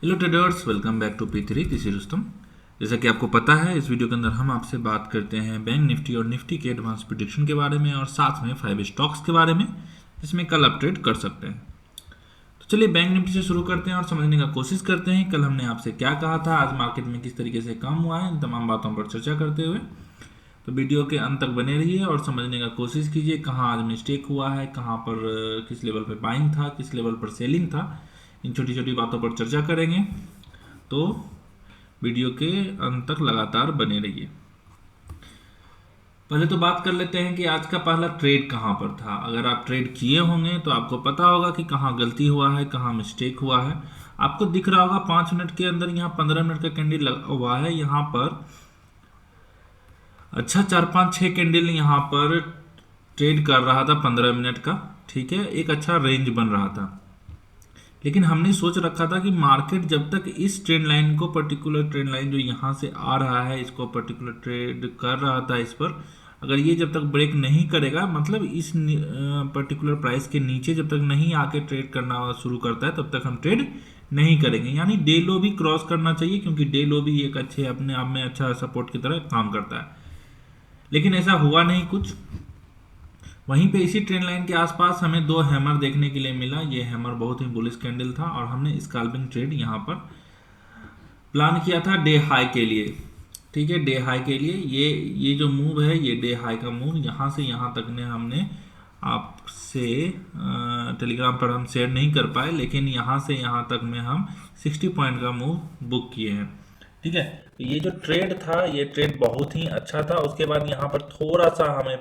Hello traders, welcome back to P3। This is Rustam. जैसा कि आपको पता है, इस वीडियो के अंदर हम आपसे बात करते हैं बैंक निफ्टी और निफ्टी के एडवांस प्रेडिक्शन के बारे में और साथ में 5 स्टॉक्स के बारे में जिसमें कल आप ट्रेड कर सकते हैं। तो चलिए बैंक निफ्टी से शुरू करते हैं और समझने का कोशिश करते हैं कल हमने आपसे क्या कहा था, आज मार्केट में किस तरीके से काम हुआ है, इन तमाम बातों पर चर्चा करते हुए। तो वीडियो के अंत तक बने रहिए और समझने का कोशिश कीजिए कहाँ आज मिस्टेक हुआ है, कहाँ पर किस लेवल पर बाइंग था, किस लेवल पर सेलिंग था। इन छोटी छोटी बातों पर चर्चा करेंगे, तो वीडियो के अंत तक लगातार बने रहिए। पहले तो बात कर लेते हैं कि आज का पहला ट्रेड कहाँ पर था। अगर आप ट्रेड किए होंगे तो आपको पता होगा कि कहाँ गलती हुआ है, कहाँ मिस्टेक हुआ है। आपको दिख रहा होगा 5 मिनट के अंदर यहाँ 15 मिनट का कैंडल लगा हुआ है। यहाँ पर अच्छा 4 5 6 कैंडल यहाँ पर ट्रेड कर रहा था 15 मिनट का। ठीक है, एक अच्छा रेंज बन रहा था। लेकिन हमने सोच रखा था कि मार्केट जब तक इस ट्रेंड लाइन को, पर्टिकुलर ट्रेंड लाइन जो यहाँ से आ रहा है, इसको पर्टिकुलर ट्रेड कर रहा था, इस पर अगर ये जब तक ब्रेक नहीं करेगा, मतलब इस पर्टिकुलर प्राइस के नीचे जब तक नहीं आके ट्रेड करना शुरू करता है, तब तक हम ट्रेड नहीं करेंगे। यानी डे लो भी क्रॉस करना चाहिए, क्योंकि डे लो भी एक अच्छे अपने आप में अच्छा सपोर्ट की तरह काम करता है। लेकिन ऐसा हुआ नहीं कुछ। वहीं पे इसी ट्रेंड लाइन के आसपास हमें दो हैमर देखने के लिए मिला। ये हैमर बहुत ही बुलिश कैंडल था और हमने स्कैल्पिंग ट्रेड यहाँ पर प्लान किया था डे हाई के लिए। ठीक है, डे हाई के लिए ये जो मूव है, ये डे हाई का मूव यहाँ से यहाँ तक ने हमने आपसे टेलीग्राम पर हम शेयर नहीं कर पाए, लेकिन यहाँ से यहाँ तक में हम 60 पॉइंट का मूव बुक किए हैं। ठीक है, तो ये जो ट्रेड था, ये ट्रेड बहुत ही अच्छा था। उसके बाद यहाँ पर थोड़ा सा हमें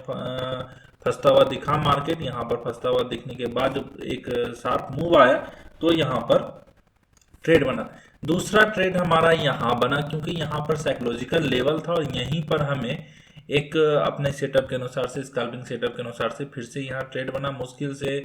फंसता हुआ दिखा मार्केट। यहाँ पर फंसता हुआ दिखने के बाद जब एक शार्प मूव आया तो यहाँ पर ट्रेड बना। दूसरा ट्रेड हमारा यहाँ बना, क्योंकि यहाँ पर साइकोलॉजिकल लेवल था और यहीं पर हमें एक अपने सेटअप के अनुसार से, स्कैल्पिंग सेटअप के अनुसार से फिर से यहाँ ट्रेड बना। मुश्किल से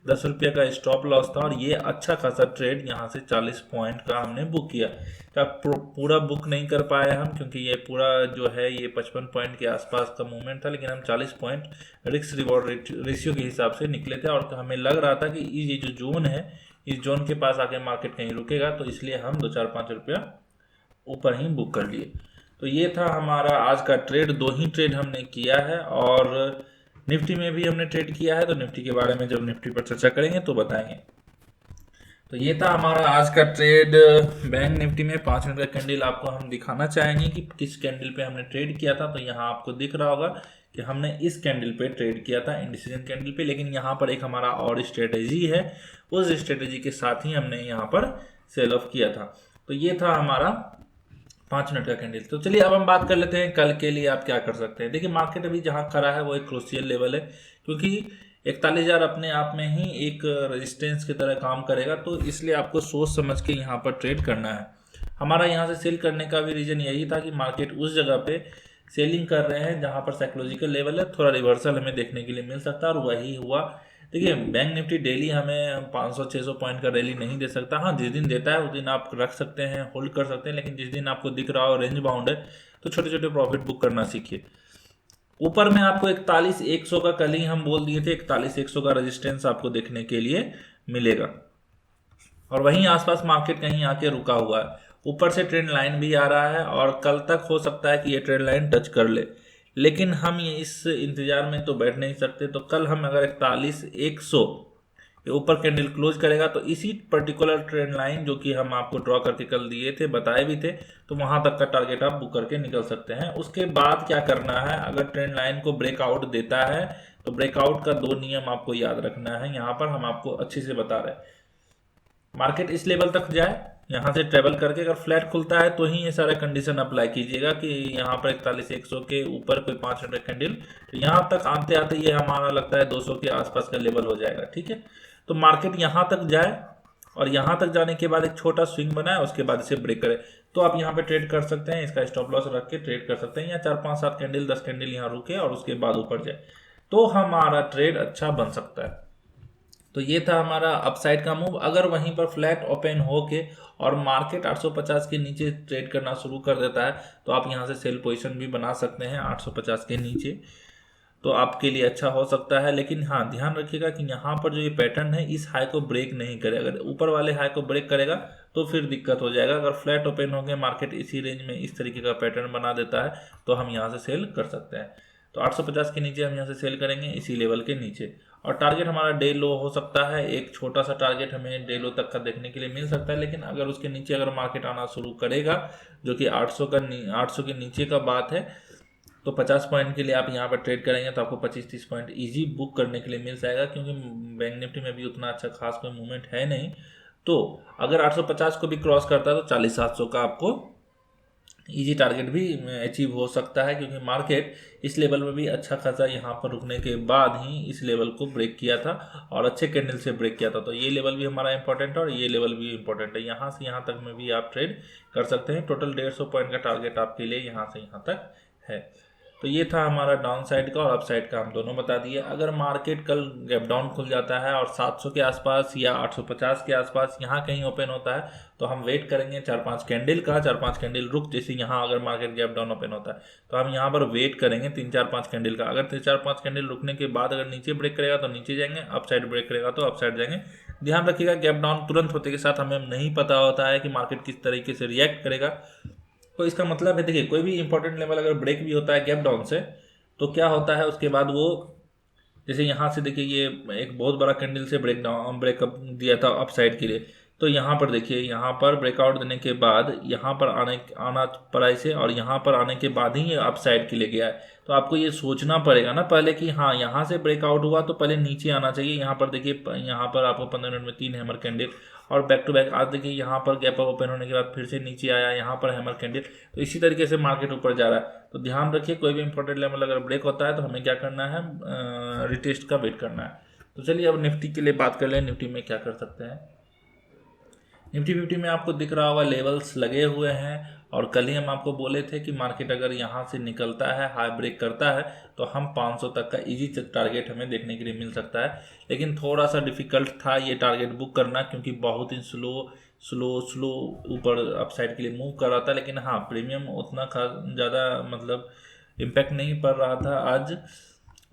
10 रुपये का स्टॉप लॉस था और ये अच्छा खासा ट्रेड यहाँ से 40 पॉइंट का हमने बुक किया। पूरा बुक नहीं कर पाए हम, क्योंकि ये पूरा जो है ये 55 पॉइंट के आसपास का मूवमेंट था, लेकिन हम 40 पॉइंट रिस्क रिवॉर्ड रेशियो के हिसाब से निकले थे और हमें लग रहा था कि ये जो जोन है, इस जोन के पास आके मार्केट कहीं रुकेगा, तो इसलिए हम 2 4 5 रुपया ऊपर ही बुक कर लिए। तो ये था हमारा आज का ट्रेड। दो ही ट्रेड हमने किया है और निफ्टी में भी हमने ट्रेड किया है, तो निफ्टी के बारे में जब निफ्टी पर चर्चा करेंगे तो बताएंगे। तो ये था हमारा आज का ट्रेड बैंक निफ्टी में। 5 मिनट का कैंडल आपको हम दिखाना चाहेंगे कि किस कैंडल पे हमने ट्रेड किया था। तो यहाँ आपको दिख रहा होगा कि हमने इस कैंडल पे ट्रेड किया था, इंडिसीजन कैंडल पे। लेकिन यहाँ पर एक हमारा और स्ट्रेटेजी है, उस स्ट्रेटेजी के साथ ही हमने यहाँ पर सेल ऑफ किया था। तो ये था हमारा 5 मिनट का कैंडल। तो चलिए अब हम बात कर लेते हैं कल के लिए आप क्या कर सकते हैं। देखिए, मार्केट अभी जहाँ खड़ा है वो एक क्रूशियल लेवल है, क्योंकि 41,000 अपने आप में ही एक रेजिस्टेंस की तरह काम करेगा। तो इसलिए आपको सोच समझ के यहाँ पर ट्रेड करना है। हमारा यहाँ से सेल करने का भी रीजन यही था कि मार्केट उस जगह पे सेलिंग कर रहे हैं जहाँ पर साइकोलॉजिकल लेवल है, थोड़ा रिवर्सल हमें देखने के लिए मिल सकता है, और वही हुआ। देखिए, बैंक निफ्टी डेली हमें 500-600 पॉइंट का रैली नहीं दे सकता। हाँ, जिस दिन देता है उस दिन आप रख सकते हैं, होल्ड कर सकते हैं, लेकिन जिस दिन आपको दिख रहा हो रेंज बाउंड है, तो छोटे छोटे प्रॉफिट बुक करना सीखिए। ऊपर में आपको 41,100 का, कल ही हम बोल दिए थे, 41,100 का रेजिस्टेंस आपको देखने के लिए मिलेगा और वहीं आसपास मार्केट कहीं आके रुका हुआ है। ऊपर से ट्रेंड लाइन भी आ रहा है और कल तक हो सकता है कि ये ट्रेंड लाइन टच कर ले, लेकिन हम ये इस इंतजार में तो बैठ नहीं सकते। तो कल हम अगर 41,100 के ऊपर कैंडल क्लोज करेगा तो इसी पर्टिकुलर ट्रेंड लाइन जो कि हम आपको ड्रॉ करके कल दिए थे, बताए भी थे, तो वहां तक का टारगेट आप बुक करके निकल सकते हैं। उसके बाद क्या करना है, अगर ट्रेंड लाइन को ब्रेकआउट देता है तो ब्रेकआउट का 2 नियम आपको याद रखना है। यहाँ पर हम आपको अच्छे से बता रहे हैं, मार्केट इस लेवल तक जाए, यहाँ से ट्रेवल करके अगर फ्लैट खुलता है तो ही ये सारा कंडीशन अप्लाई कीजिएगा कि यहाँ पर 41,100 के ऊपर कोई 5 मिनट कैंडल, तो यहाँ तक आते आते ये हमारा लगता है 200 के आसपास का लेवल हो जाएगा। ठीक है, तो मार्केट यहाँ तक जाए और यहाँ तक जाने के बाद एक छोटा स्विंग बनाए, उसके बाद इसे ब्रेक करे, तो आप यहाँ पे ट्रेड कर सकते हैं। इसका स्टॉप लॉस रख के ट्रेड कर सकते हैं, या 4 5 7 कैंडल 10 कैंडल यहाँ रुके और उसके बाद ऊपर जाए, तो हमारा ट्रेड अच्छा बन सकता है। तो ये था हमारा अपसाइड का मूव। अगर वहीं पर फ्लैट ओपन होके और मार्केट 850 के नीचे ट्रेड करना शुरू कर देता है, तो आप यहाँ से सेल पोजीशन भी बना सकते हैं 850 के नीचे। तो आपके लिए अच्छा हो सकता है। लेकिन हाँ, ध्यान रखिएगा कि यहाँ पर जो ये पैटर्न है इस हाई को ब्रेक नहीं करे। अगर ऊपर वाले हाई को ब्रेक करेगा तो फिर दिक्कत हो जाएगा। अगर फ्लैट ओपन हो गया मार्केट इसी रेंज में इस तरीके का पैटर्न बना देता है तो हम यहाँ से सेल कर सकते हैं। तो 850 के नीचे हम यहाँ से सेल करेंगे, इसी लेवल के नीचे। और टारगेट हमारा डे लो हो सकता है, एक छोटा सा टारगेट हमें डे लो तक का देखने के लिए मिल सकता है। लेकिन अगर उसके नीचे अगर मार्केट आना शुरू करेगा, जो कि 800 के नीचे का बात है, तो 50 पॉइंट के लिए आप यहाँ पर ट्रेड करेंगे तो आपको 25-30 पॉइंट इजी बुक करने के लिए मिल जाएगा, क्योंकि बैंक निफ्टी में भी उतना अच्छा खास कोई मूवमेंट है नहीं। तो अगर 850 को भी क्रॉस करता है तो 40,700 का आपको इजी टारगेट भी अचीव हो सकता है, क्योंकि मार्केट इस लेवल में भी अच्छा खासा यहाँ पर रुकने के बाद ही इस लेवल को ब्रेक किया था और अच्छे कैंडल से ब्रेक किया था। तो ये लेवल भी हमारा इंपॉर्टेंट है और ये लेवल भी इंपॉर्टेंट है। यहाँ से यहाँ तक में भी आप ट्रेड कर सकते हैं। टोटल 150 पॉइंट का टारगेट आपके लिए यहाँ से यहाँ तक है। तो ये था हमारा डाउन साइड का और अप साइड का हम दोनों बता दिए। अगर मार्केट कल गैप डाउन खुल जाता है और 700 के आसपास या 850 के आसपास यहाँ कहीं ओपन होता है तो हम वेट करेंगे 4-5 कैंडल का। 4-5 कैंडल रुक, जैसे यहाँ अगर मार्केट गैप डाउन ओपन होता है तो हम यहाँ पर वेट करेंगे 3-4-5 कैंडल का। अगर 3-4-5 कैंडल रुकने के बाद अगर नीचे ब्रेक करेगा तो नीचे जाएंगे, अप साइड ब्रेक करेगा तो अप साइड जाएंगे। ध्यान रखिएगा गैप डाउन तुरंत होते के साथ हमें नहीं पता होता है कि मार्केट किस तरीके से रिएक्ट करेगा। तो इसका मतलब है, देखिए कोई भी इंपॉर्टेंट लेवल अगर ब्रेक भी होता है गैप डाउन से तो क्या होता है उसके बाद वो, जैसे यहाँ से देखिए ये एक बहुत बड़ा कैंडल से ब्रेकअप दिया था अप साइड के लिए। तो यहाँ पर देखिए यहाँ पर ब्रेकआउट देने के बाद यहाँ पर आना पड़ा इसे, और यहाँ पर आने के बाद ही ये अप साइड के लिए गया है। तो आपको ये सोचना पड़ेगा ना पहले कि हाँ यहाँ से ब्रेकआउट हुआ तो पहले नीचे आना चाहिए। यहाँ पर देखिए यहाँ पर आपको 15 मिनट में 3 हैमर कैंडल और बैक टू बैक। आज देखिए यहाँ पर गैप अप ओपन होने के बाद फिर से नीचे आया, यहाँ पर हैमर कैंडल। तो इसी तरीके से मार्केट ऊपर जा रहा है। तो ध्यान रखिए कोई भी इंपॉर्टेंट लेवल अगर ब्रेक होता है तो हमें क्या करना है, रिटेस्ट का वेट करना है। तो चलिए अब निफ्टी के लिए बात कर लें, निफ्टी में क्या कर सकते हैं। निफ्टी 50 में आपको दिख रहा होगा लेवल्स लगे हुए हैं, और कल ही हम आपको बोले थे कि मार्केट अगर यहाँ से निकलता है, हाई ब्रेक करता है, तो हम 500 तक का इजी टारगेट हमें देखने के लिए मिल सकता है। लेकिन थोड़ा सा डिफिकल्ट था ये टारगेट बुक करना, क्योंकि बहुत ही स्लो ऊपर अपसाइड के लिए मूव कर रहा था। लेकिन हाँ, प्रीमियम उतना ज़्यादा मतलब इम्पैक्ट नहीं पड़ रहा था आज,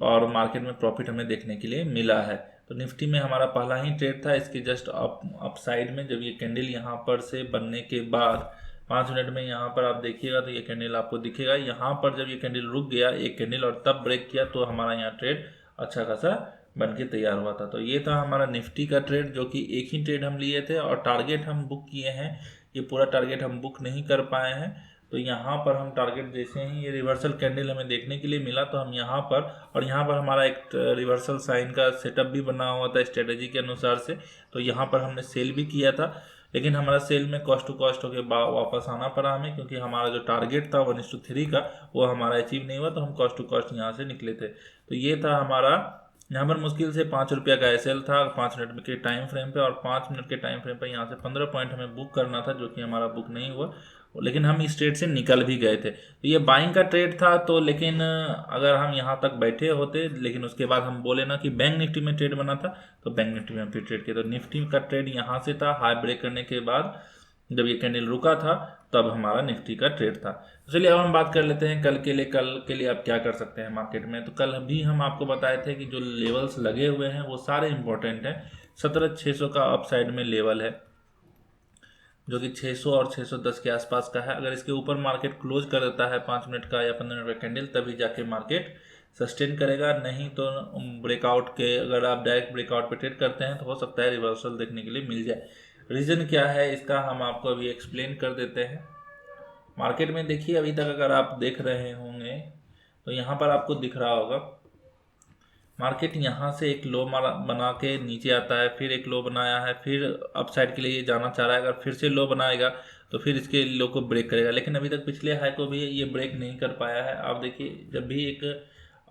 और मार्केट में प्रॉफिट हमें देखने के लिए मिला है। तो निफ्टी में हमारा पहला ही ट्रेड था, इसके जस्ट अप साइड में जब ये कैंडल यहाँ पर से बनने के बाद 5 मिनट में यहाँ पर आप देखिएगा तो ये कैंडल आपको दिखेगा। यहाँ पर जब ये कैंडल रुक गया एक कैंडल और तब ब्रेक किया तो हमारा यहाँ ट्रेड अच्छा खासा बन के तैयार हुआ था। तो ये था हमारा निफ्टी का ट्रेड, जो कि एक ही ट्रेड हम लिए थे और टारगेट हम बुक किए हैं। ये पूरा टारगेट हम बुक नहीं कर पाए हैं। तो यहाँ पर हम टारगेट जैसे ही ये रिवर्सल कैंडल हमें देखने के लिए मिला तो हम यहाँ पर, और यहाँ पर हमारा एक रिवर्सल साइन का सेटअप भी बना हुआ था स्ट्रेटेजी के अनुसार से, तो यहाँ पर हमने सेल भी किया था। लेकिन हमारा सेल में कॉस्ट टू कॉस्ट होकर वापस आना पड़ा हमें, क्योंकि हमारा जो टारगेट था 1:3 का वो हमारा अचीव नहीं हुआ, तो हम कॉस्ट टू कॉस्ट यहाँ से निकले थे। तो ये था हमारा, यहाँ पर मुश्किल से 5 रुपया का एसएल था 5 मिनट के टाइम फ्रेम पे, और 5 मिनट के टाइम फ्रेम पे यहाँ से 15 पॉइंट हमें बुक करना था, जो कि हमारा बुक नहीं हुआ। लेकिन हम इस ट्रेड से निकल भी गए थे। तो ये बाइंग का ट्रेड था। तो लेकिन अगर हम यहाँ तक बैठे होते, लेकिन उसके बाद हम बोले ना कि बैंक निफ्टी में ट्रेड बना था, तो बैंक निफ्टी में हम फिर ट्रेड किया। तो निफ्टी का ट्रेड यहाँ से था, हाई ब्रेक करने के बाद जब ये कैंडल रुका था तब हमारा निफ्टी का ट्रेड था। तो चलिए अब हम बात कर लेते हैं कल के लिए आप क्या कर सकते हैं मार्केट में। तो कल भी हम आपको बताए थे कि जो लेवल्स लगे हुए हैं वो सारे इंपॉर्टेंट हैं। 17,600 का अप साइड में लेवल है, जो कि 600 और 610 के आसपास का है। अगर इसके ऊपर मार्केट क्लोज कर देता है 5 मिनट का या 15 मिनट का कैंडल, तभी जाके मार्केट सस्टेन करेगा। नहीं तो ब्रेकआउट के, अगर आप डायरेक्ट ब्रेकआउट पे ट्रेड करते हैं तो हो सकता है रिवर्सल देखने के लिए मिल जाए। रीज़न क्या है इसका हम आपको अभी एक्सप्लेन कर देते हैं। मार्केट में देखिए अभी तक अगर आप देख रहे होंगे तो यहाँ पर आपको दिख रहा होगा मार्केट यहाँ से एक लो बना के नीचे आता है, फिर एक लो बनाया है, फिर अपसाइड के लिए ये जाना चाह रहा है। अगर फिर से लो बनाएगा तो फिर इसके लो को ब्रेक करेगा, लेकिन अभी तक पिछले हाई को भी ये ब्रेक नहीं कर पाया है। आप देखिए जब भी एक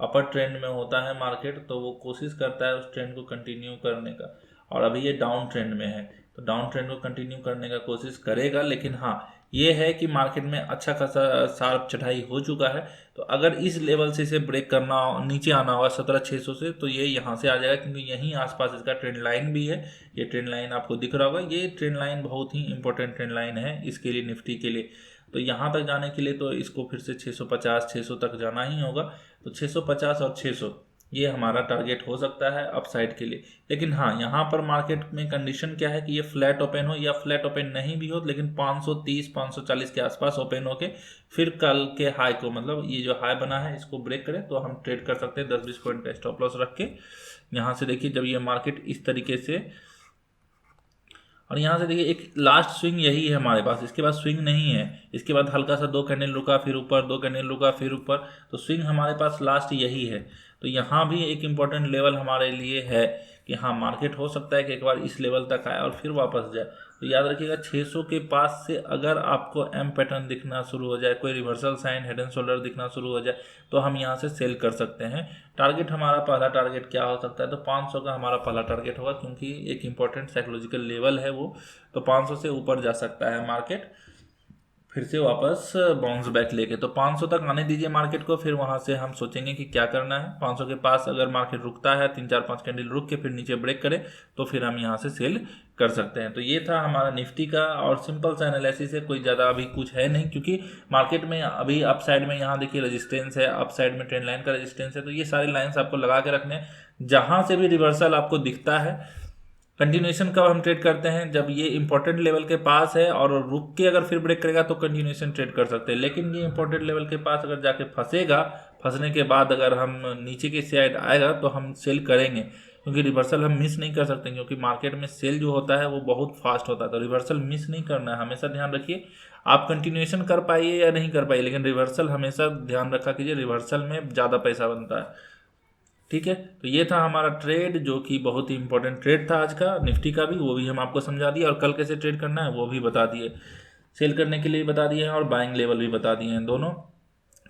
अपर ट्रेंड में होता है मार्केट तो वो कोशिश करता है उस ट्रेंड को कंटिन्यू करने का, और अभी ये डाउन ट्रेंड में है तो डाउन ट्रेंड को कंटिन्यू करने का कोशिश करेगा। लेकिन हाँ, ये है कि मार्केट में अच्छा खासा शार्प चढ़ाई हो चुका है। तो अगर इस लेवल से इसे ब्रेक करना, नीचे आना होगा 17,600 से, तो ये यहाँ से आ जाएगा, क्योंकि यहीं आसपास इसका ट्रेंड लाइन भी है। ये ट्रेंड लाइन आपको दिख रहा होगा, ये ट्रेंड लाइन बहुत ही इंपॉर्टेंट ट्रेंड लाइन है इसके लिए, निफ्टी के लिए। तो यहाँ तक जाने के लिए तो इसको फिर से 650 600 तक जाना ही होगा। तो 650 और 600 ये हमारा टारगेट हो सकता है अपसाइड के लिए। लेकिन हाँ, यहाँ पर मार्केट में कंडीशन क्या है कि ये फ्लैट ओपन हो या फ्लैट ओपन नहीं भी हो, लेकिन 530 540 के आसपास ओपन होके फिर कल के हाई को, मतलब ये जो हाई बना है इसको ब्रेक करे तो हम ट्रेड कर सकते हैं 10-20 पॉइंट का स्टॉप लॉस रख के। यहाँ से देखिए जब ये मार्केट इस तरीके से, और यहाँ से देखिए एक लास्ट स्विंग यही है हमारे पास, इसके बाद स्विंग नहीं है। इसके बाद हल्का सा 2 कैंडल रुका फिर ऊपर, 2 कैंडल रुका फिर ऊपर, तो स्विंग हमारे पास लास्ट यही है। तो यहाँ भी एक इम्पॉर्टेंट लेवल हमारे लिए है कि हाँ, मार्केट हो सकता है कि एक बार इस लेवल तक आए और फिर वापस जाए। तो याद रखिएगा 600 के पास से अगर आपको एम पैटर्न दिखना शुरू हो जाए, कोई reversal sign head and shoulder दिखना शुरू हो जाए, तो हम यहाँ से सेल कर सकते हैं। टारगेट हमारा पहला टारगेट क्या हो सकता है, तो 500 का हमारा पहला टारगेट होगा, क्योंकि एक इम्पॉर्टेंट साइकोलॉजिकल लेवल है वो। तो 500 से ऊपर जा सकता है मार्केट फिर से वापस बाउंस बैक लेके। तो 500 तक आने दीजिए मार्केट को, फिर वहां से हम सोचेंगे कि क्या करना है। 500 के पास अगर मार्केट रुकता है, 3-4-5 कैंडल रुक के फिर नीचे ब्रेक करे, तो फिर हम यहाँ से सेल कर सकते हैं। तो ये था हमारा निफ्टी का, और सिंपल सा एनालिसिस है, कोई ज़्यादा अभी कुछ है नहीं, क्योंकि मार्केट में अभी अप साइड में यहाँ देखिए रेजिस्टेंस है, अप साइड में ट्रेंड लाइन का रेजिस्टेंस है। तो ये सारे लाइन्स आपको लगा के रखने हैं। जहाँ से भी रिवर्सल आपको दिखता है, कंटिन्यूएशन कब हम ट्रेड करते हैं, जब ये इंपॉर्टेंट लेवल के पास है और रुक के अगर फिर ब्रेक करेगा तो कंटिन्यूएशन ट्रेड कर सकते हैं। लेकिन ये इंपॉर्टेंट लेवल के पास अगर जाके फंसेगा, फंसने के बाद अगर हम नीचे की साइड आएगा तो हम सेल करेंगे, क्योंकि रिवर्सल हम मिस नहीं कर सकते, क्योंकि मार्केट में सेल जो होता है वो बहुत फास्ट होता है। तो रिवर्सल मिस नहीं करना है, हमेशा ध्यान रखिए। आप कंटिन्यूएशन कर पाइए या नहीं कर पाइए, लेकिन रिवर्सल हमेशा ध्यान रखा कीजिए, रिवर्सल में ज़्यादा पैसा बनता है। ठीक है, तो ये था हमारा ट्रेड, जो कि बहुत ही इंपॉर्टेंट ट्रेड था आज का, निफ्टी का भी, वो भी हम आपको समझा दिया, और कल कैसे ट्रेड करना है वो भी बता दिए, सेल करने के लिए बता दिए हैं और बाइंग लेवल भी बता दिए हैं दोनों।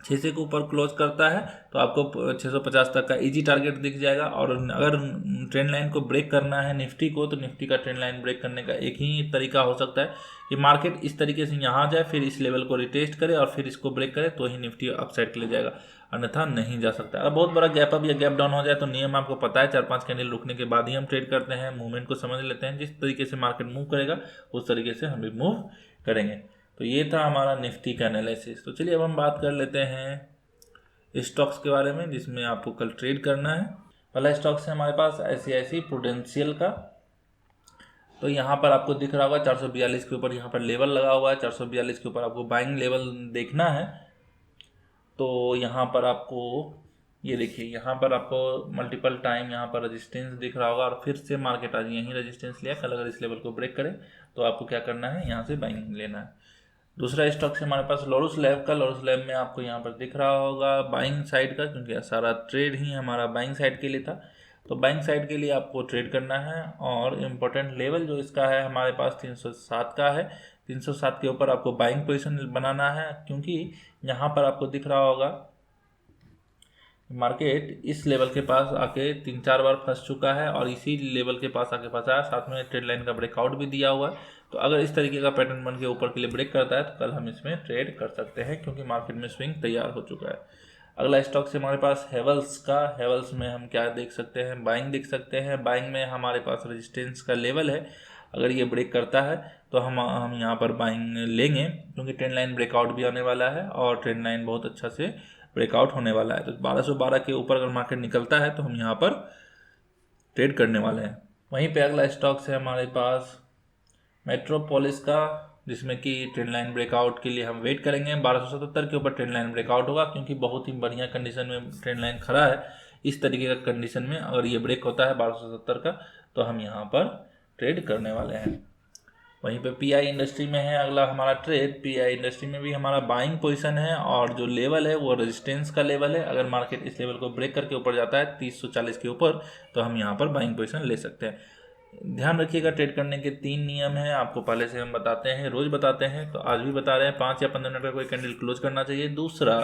600 के ऊपर क्लोज करता है तो आपको 650 तक का इजी टारगेट दिख जाएगा। और अगर ट्रेंड लाइन को ब्रेक करना है निफ्टी को, तो निफ्टी का ट्रेंड लाइन ब्रेक करने का एक ही तरीका हो सकता है कि मार्केट इस तरीके से यहाँ जाए, फिर इस लेवल को रिटेस्ट करे और फिर इसको ब्रेक करे, तो ही निफ्टी अपसाइड के लिए जाएगा, अन्यथा नहीं जा सकता। अगर बहुत बड़ा गैप अप या गैप डाउन हो जाए तो नियम आपको पता है, 4-5 कैंडल रुकने के बाद ही हम ट्रेड करते हैं। मूवमेंट को समझ लेते हैं, जिस तरीके से मार्केट मूव करेगा उस तरीके से हम भी मूव करेंगे। तो ये था हमारा निफ्टी का एनालिसिस। तो चलिए अब हम बात कर लेते हैं स्टॉक्स के बारे में, जिसमें आपको कल ट्रेड करना है। पहला स्टॉक्स है हमारे पास ICICI प्रूडेंशियल का। तो यहाँ पर आपको दिख रहा होगा 442 के ऊपर यहाँ पर लेवल लगा हुआ है, 442 के ऊपर आपको बाइंग लेवल देखना है। तो यहाँ पर आपको ये देखिए, यहाँ पर आपको मल्टीपल टाइम यहाँ पर रेजिस्टेंस दिख रहा होगा, और फिर से मार्केट आज यहीं रेजिस्टेंस लिया। कल अगर इस लेवल को ब्रेक करे तो आपको क्या करना है, यहाँ से बाइंग लेना है। दूसरा स्टॉक है हमारे पास लॉरस लैब का। लॉरस लैब में आपको यहाँ पर दिख रहा होगा बाइंग साइड का, क्योंकि सारा ट्रेड ही हमारा बाइंग साइड के लिए था। तो बाइंग साइड के लिए आपको ट्रेड करना है, और इम्पोर्टेंट लेवल जो इसका है हमारे पास 307 का है। 307 के ऊपर आपको बाइंग पोजीशन बनाना है, क्योंकि यहाँ पर आपको दिख रहा होगा मार्केट इस लेवल के पास आके 3-4 बार फंस चुका है, और इसी लेवल के पास आके फंसा है, साथ में ट्रेड लाइन का ब्रेकआउट भी दिया हुआ है। तो अगर इस तरीके का पैटर्न बन के ऊपर के लिए ब्रेक करता है तो कल हम इसमें ट्रेड कर सकते हैं, क्योंकि मार्केट में स्विंग तैयार हो चुका है। अगला स्टॉक से हमारे पास हेवल्स का। हेवल्स में हम क्या देख सकते हैं, बाइंग देख सकते हैं। बाइंग में हमारे पास रेजिस्टेंस का लेवल है, अगर ये ब्रेक करता है तो हम यहाँ पर बाइंग लेंगे, क्योंकि ट्रेंड लाइन ब्रेकआउट भी आने वाला है और ट्रेंड लाइन बहुत अच्छा से ब्रेकआउट होने वाला है। तो 1212 के ऊपर अगर मार्केट निकलता है तो हम यहाँ पर ट्रेड करने वाले हैं। वहीं पे अगला स्टॉक है हमारे पास मेट्रोपोलिस का, जिसमें कि ट्रेंड लाइन ब्रेकआउट के लिए हम वेट करेंगे। 1277 के ऊपर ट्रेंड लाइन ब्रेकआउट होगा, क्योंकि बहुत ही बढ़िया कंडीशन में ट्रेंड लाइन खड़ा है। इस तरीके का कंडीशन में अगर ये ब्रेक होता है 1270 का, तो हम यहाँ पर ट्रेड करने वाले हैं। वहीं पे PI इंडस्ट्री में है अगला हमारा ट्रेड। PI इंडस्ट्री में भी हमारा बाइंग पोजीशन है, और जो लेवल है वो रेजिस्टेंस का लेवल है। अगर मार्केट इस लेवल को ब्रेक करके ऊपर जाता है 3040 के ऊपर, तो हम यहाँ पर बाइंग पोजीशन ले सकते हैं। ध्यान रखिएगा, ट्रेड करने के 3 नियम हैं, आपको पहले से हम बताते हैं, रोज बताते हैं, तो आज भी बता रहे हैं। 5 या 15 मिनट का कोई कैंडल क्लोज करना चाहिए। दूसरा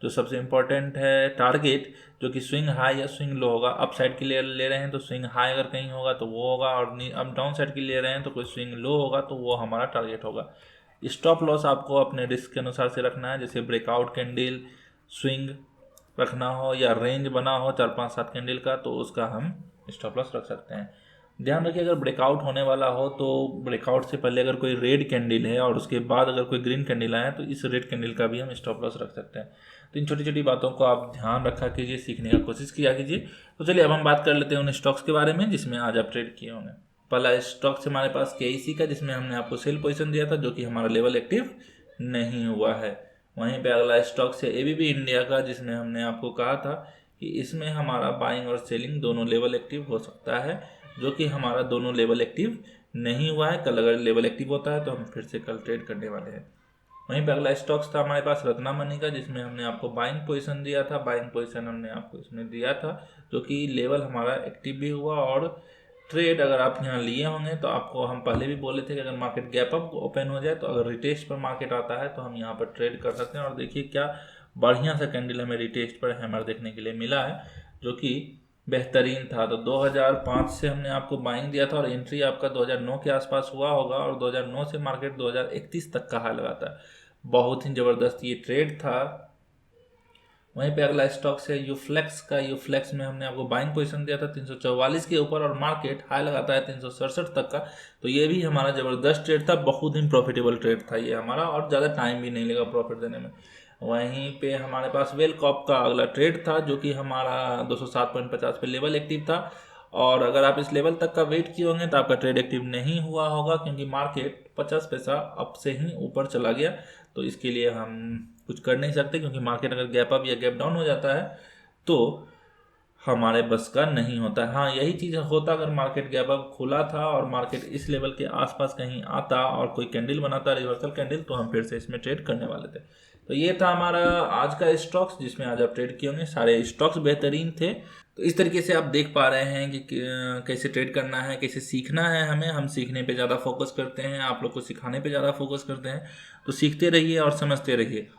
जो सबसे इंपॉर्टेंट है, टारगेट, जो कि स्विंग हाई या स्विंग लो होगा। अप साइड के लिए ले रहे हैं तो स्विंग हाई अगर कहीं होगा तो वो होगा, और अब डाउन साइड के लिए ले रहे हैं तो कोई स्विंग लो होगा तो वो हमारा टारगेट होगा। स्टॉप लॉस आपको अपने रिस्क के अनुसार से रखना है, जैसे ब्रेकआउट कैंडल स्विंग रखना हो या रेंज बना हो 4-5-7 कैंडल का, तो उसका हम स्टॉप लॉस रख सकते हैं। ध्यान रखिए, अगर ब्रेकआउट होने वाला हो तो ब्रेकआउट से पहले अगर कोई रेड कैंडल है और उसके बाद अगर कोई ग्रीन कैंडल आए तो इस रेड कैंडल का भी हम स्टॉप लॉस रख सकते हैं। तो इन छोटी छोटी बातों को आप ध्यान रखा कीजिए, सीखने का कोशिश किया कीजिए। तो चलिए अब हम बात कर लेते हैं उन स्टॉक्स के बारे में जिसमें आज आप ट्रेड किए होंगे। पहला स्टॉक से हमारे पास KEC का, जिसमें हमने आपको सेल पोजीशन दिया था जो कि हमारा लेवल एक्टिव नहीं हुआ है। वहीं पे अगला स्टॉक से ABB इंडिया का, जिसमें हमने आपको कहा था कि इसमें हमारा बाइंग और सेलिंग दोनों लेवल एक्टिव हो सकता है, जो कि हमारा दोनों लेवल एक्टिव नहीं हुआ है। कल अगर लेवल एक्टिव होता है तो हम फिर से कल ट्रेड करने वाले हैं। वहीं पे अगला स्टॉक्स था हमारे पास रत्ना मनी का, जिसमें हमने आपको बाइंग पोजीशन दिया था। बाइंग पोजीशन हमने आपको इसमें दिया था जो कि लेवल हमारा एक्टिव भी हुआ। और ट्रेड अगर आप यहाँ लिए होंगे तो आपको हम पहले भी बोले थे कि अगर मार्केट गैप अप ओपन हो जाए तो अगर रिटेस्ट पर मार्केट आता है तो हम यहाँ पर ट्रेड कर सकते हैं। और देखिए क्या बढ़िया सा कैंडल हमें रिटेस्ट पर हैमर देखने के लिए मिला है, जो कि बेहतरीन था। तो 2005 से हमने आपको बाइंग दिया था और एंट्री आपका 2009 के आसपास हुआ होगा, और 2009 से मार्केट 2031 तक का हाई लगाता है। बहुत ही ज़बरदस्त ये ट्रेड था। वहीं पे अगला स्टॉक है यूफ्लेक्स का। यूफ्लेक्स में हमने आपको बाइंग पोजीशन दिया था 344 के ऊपर, और मार्केट हाई लगाता है 367 तक का। तो ये भी हमारा ज़बरदस्त ट्रेड था, बहुत ही प्रॉफिटेबल ट्रेड था ये हमारा, और ज़्यादा टाइम भी नहीं लगा प्रॉफिट देने में। वहीं पे हमारे पास वेलकॉप का अगला ट्रेड था जो कि हमारा 207.50 पे लेवल एक्टिव था। और अगर आप इस लेवल तक का वेट किए होंगे तो आपका ट्रेड एक्टिव नहीं हुआ होगा, क्योंकि मार्केट 50 पैसा अप से ही ऊपर चला गया। तो इसके लिए हम कुछ कर नहीं सकते, क्योंकि मार्केट अगर गैप अप या गैप डाउन हो जाता है तो हमारे बस का नहीं होता है। हाँ, यही चीज़ होता अगर मार्केट गैप अप खुला था और मार्केट इस लेवल के आसपास कहीं आता और कोई कैंडल बनाता रिवर्सल कैंडल, तो हम फिर से इसमें ट्रेड करने वाले थे। तो ये था हमारा आज का स्टॉक्स जिसमें आज आप ट्रेड किए होंगे। सारे स्टॉक्स बेहतरीन थे। तो इस तरीके से आप देख पा रहे हैं कि कैसे ट्रेड करना है, कैसे सीखना है हमें। हम सीखने पे ज़्यादा फोकस करते हैं, आप लोग को सिखाने पे ज़्यादा फोकस करते हैं। तो सीखते रहिए और समझते रहिए।